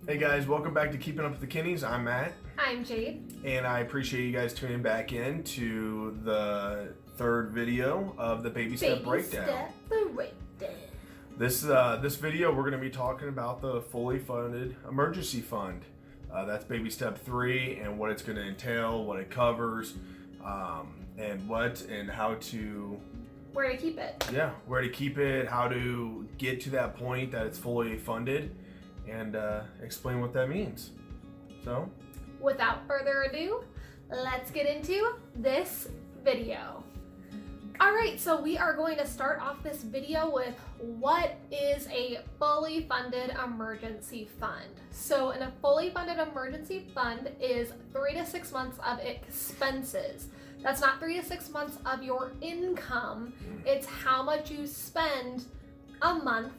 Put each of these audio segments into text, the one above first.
Hey guys, welcome back to Keeping Up with the Kinneys. I'm Matt. I'm Jade. And I appreciate you guys tuning back in to the third video of the Baby Step Breakdown. This video we're going to be talking about the fully funded emergency fund. That's Baby Step 3 and what it's going to entail, what it covers, and how to... Where to keep it. Yeah, where to keep it, how to get to that point that it's fully funded, and explain what that means. So, without further ado, let's get into this video. Alright, so we are going to start off this video with what is a fully funded emergency fund. So in a fully funded emergency fund is 3 to 6 months of expenses. That's not 3 to 6 months of your income. It's how much you spend a month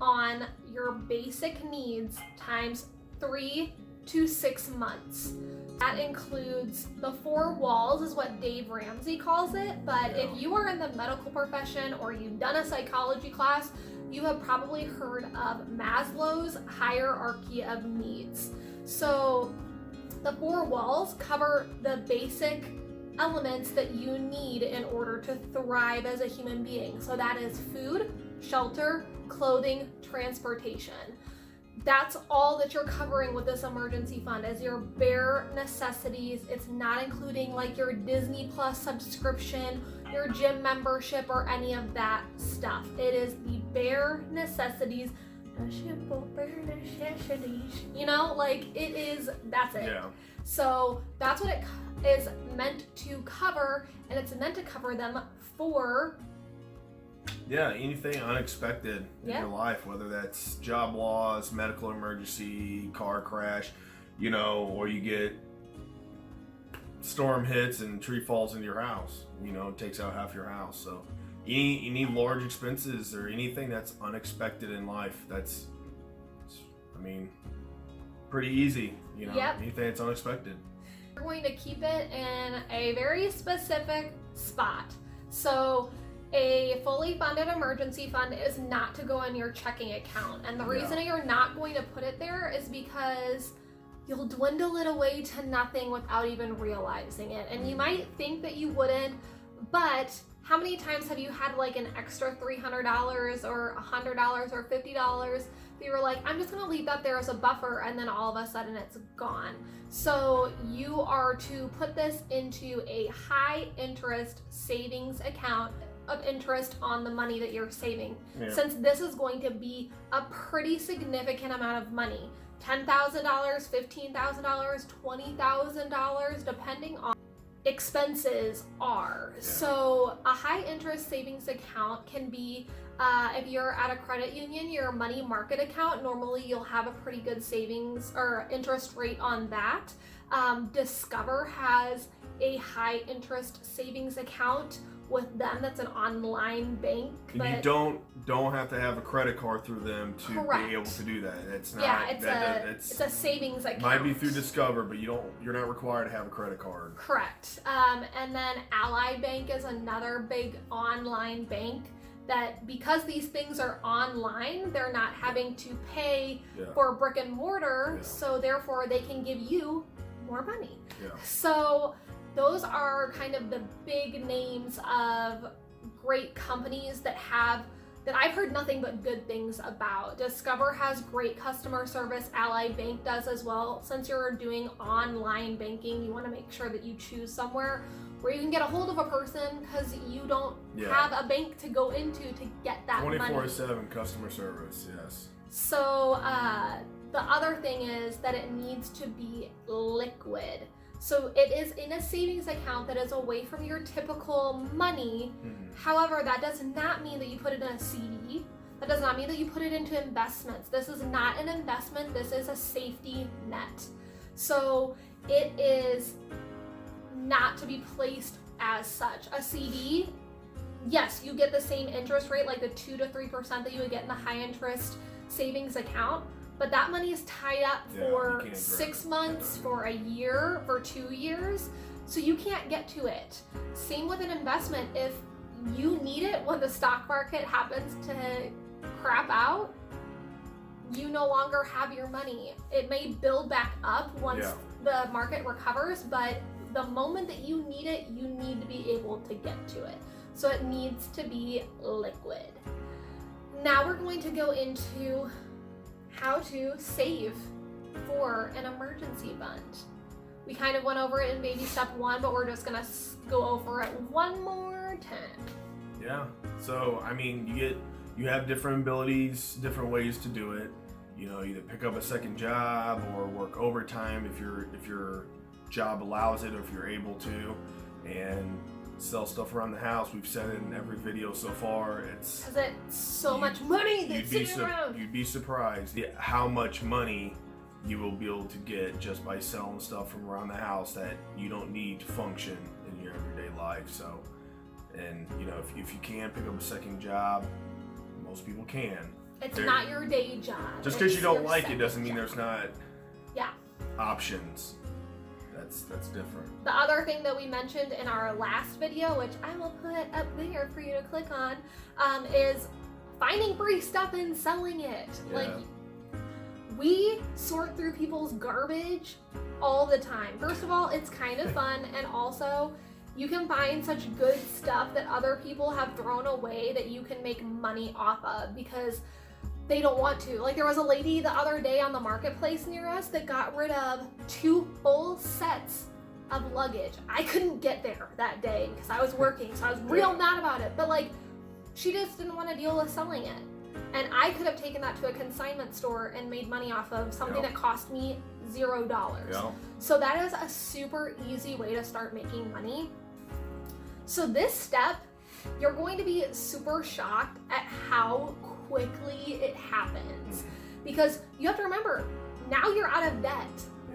on your basic needs times 3 to 6 months. That includes the 4 walls, is what Dave Ramsey calls it. But if you are in the medical profession or you've done a psychology class, you have probably heard of Maslow's hierarchy of needs. So the 4 walls cover the basic elements that you need in order to thrive as a human being. So that is food, shelter, clothing, transportation. That's all that you're covering with this emergency fund as your bare necessities. It's not including like your Disney Plus subscription, your gym membership, or any of that stuff. It is the bare necessities. You know, like it is, that's it. yeah. So that's what it is meant to cover, and it's meant to cover them for anything unexpected in your life, whether that's job loss, medical emergency, car crash, or you get storm hits and tree falls into your house, it takes out half your house. So any large expenses or anything that's unexpected in life, that's, pretty easy, anything that's unexpected. We're going to keep it in a very specific spot. So a fully funded emergency fund is not to go in your checking account. And the reason you're not going to put it there is because you'll dwindle it away to nothing without even realizing it. And you might think that you wouldn't, but how many times have you had like an extra $300 or $100 or $50 that you were like, I'm just gonna leave that there as a buffer, and then all of a sudden it's gone. So you are to put this into a high interest savings account of interest on the money that you're saving. Since this is going to be a pretty significant amount of money, $10,000, $15,000, $20,000, depending on expenses are. So a high interest savings account can be, if you're at a credit union, your money market account, normally you'll have a pretty good savings or interest rate on that. Discover has a high interest savings account with them. That's an online bank. But you don't have to have a credit card through them to be able to do that. It's not. It's a savings account. Might be through Discover, but you're not required to have a credit card. Correct. And then Ally Bank is another big online bank that, because these things are online, they're not having to pay for brick and mortar, so therefore they can give you more money. So those are kind of the big names of great companies that I've heard nothing but good things about. Discover has great customer service. Ally Bank does as well. Since you're doing online banking, you want to make sure that you choose somewhere where you can get a hold of a person, because you don't have a bank to go into to get that 24/7 customer service, yes. So the other thing is that it needs to be liquid. So it is in a savings account that is away from your typical money. However, that does not mean that you put it in a CD. That does not mean that you put it into investments. This is not an investment. This is a safety net. So it is not to be placed as such. A CD, yes, you get the same interest rate, like the 2 to 3% that you would get in the high interest savings account. But that money is tied up for 6 months, for a year, for 2 years. So you can't get to it. Same with an investment. If you need it when the stock market happens to crap out, you no longer have your money. It may build back up once the market recovers, but the moment that you need it, you need to be able to get to it. So it needs to be liquid. Now we're going to go into how to save for an emergency fund. We kind of went over it in baby step 1, but we're just gonna go over it one more time. Yeah. So I mean, you have different abilities, different ways to do it. You know, either pick up a second job or work overtime if your job allows it, or if you're able to, and sell stuff around the house. We've said it in every video so far. It's because it's so much money that's sitting around. You'd be surprised how much money you will be able to get just by selling stuff from around the house that you don't need to function in your everyday life. So, and you know, if you can pick up a second job, most people can. It's not your day job. Just because you don't like it doesn't mean there's not yeah options. That's different. The other thing that we mentioned in our last video, which I will put up there for you to click on, is finding free stuff and selling it. Yeah. Like, we sort through people's garbage all the time. First of all, it's kind of fun, and also you can find such good stuff that other people have thrown away that you can make money off of because they don't want to. Like, there was a lady the other day on the marketplace near us that got rid of 2 full sets of luggage. I couldn't get there that day because I was working, so I was real mad about it. But like, she just didn't want to deal with selling it. And I could have taken that to a consignment store and made money off of something that cost me $0. So that is a super easy way to start making money. So this step, you're going to be super shocked at how quickly it happens, because you have to remember, now you're out of debt.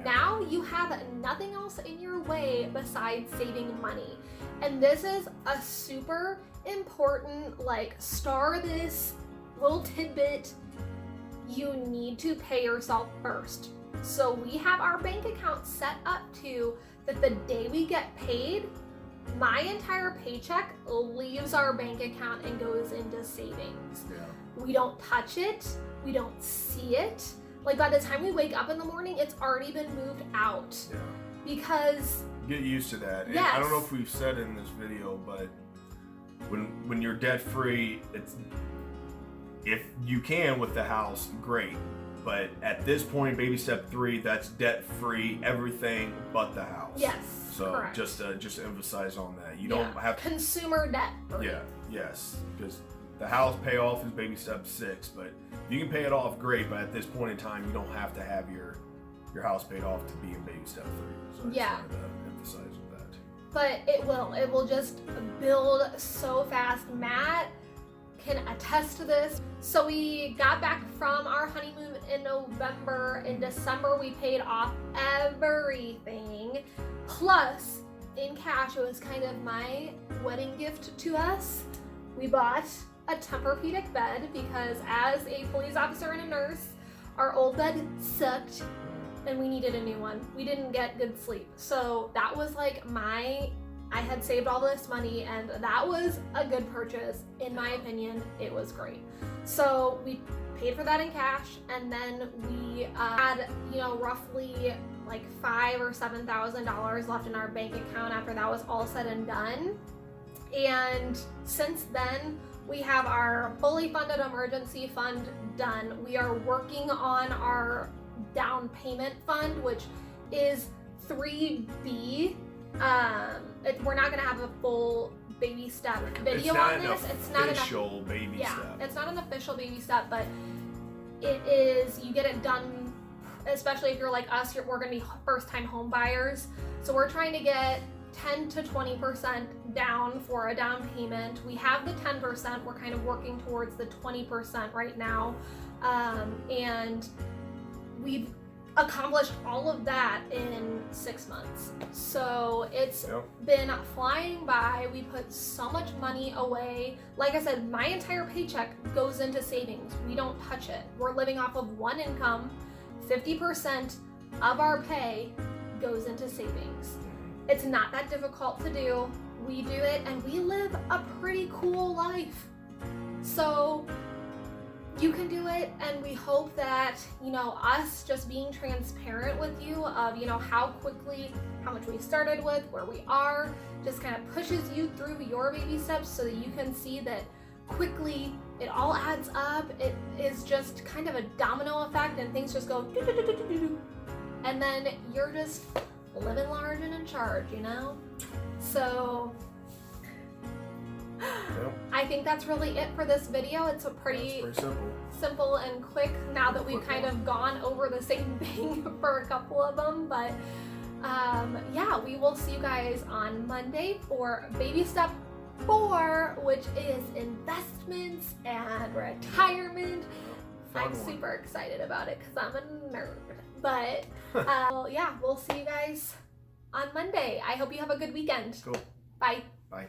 Now you have nothing else in your way besides saving money. And this is a super important, like, star this little tidbit. You need to pay yourself first. So we have our bank account set up to that the day we get paid, my entire paycheck leaves our bank account and goes into savings. We don't touch it. We don't see it. Like, by the time we wake up in the morning, it's already been moved out. Because get used to that. And I don't know if we've said in this video, but when you're debt free, it's, if you can with the house, great. But at this point, baby step 3, that's debt free, everything but the house. Yes. So correct. just emphasize on that. You don't have consumer debt free. Yes, because the house payoff is baby step 6, but you can pay it off, great. But at this point in time, you don't have to have your house paid off to be in baby step 3. So I just wanted to emphasize with that. But it will just build so fast. Matt can attest to this. So we got back from our honeymoon in November. In December, we paid off everything. Plus, in cash, it was kind of my wedding gift to us. We bought a Tempur-Pedic bed because as a police officer and a nurse, our old bed sucked and we needed a new one. We didn't get good sleep. So that was like I had saved all this money, and that was a good purchase. In my opinion, it was great. So we paid for that in cash, and then we had, roughly like $5,000 or $7,000 left in our bank account after that was all said and done. And since then, we have our fully funded emergency fund done. We are working on our down payment fund, which is 3B. We're not going to have a full baby step video on this. It's not an official baby step. It's not an official baby step, but it is, you get it done, especially if you're like us, we're going to be first-time home buyers. So we're trying to get 10 to 20% down for a down payment. We have the 10%. We're kind of working towards the 20% right now. And we've accomplished all of that in 6 months. So it's been flying by. We put so much money away. Like I said, my entire paycheck goes into savings. We don't touch it. We're living off of one income. 50% of our pay goes into savings. It's not that difficult to do. We do it and we live a pretty cool life. So you can do it, and we hope that, you know, us just being transparent with you of, you know, how much we started with, where we are, just kind of pushes you through your baby steps so that you can see that quickly it all adds up. It is just kind of a domino effect, and things just go do, do, do, do, do, do, and then you're just living large and in charge, you know? So I think that's really it for this video. It's a pretty simple and quick, now that we've kind of gone over the same thing for a couple of them. But yeah, we will see you guys on Monday for baby step 4, which is investments and retirement. I'm super excited about it because I'm a nerd. But yeah, we'll see you guys on Monday. I hope you have a good weekend. Cool. Bye. Bye.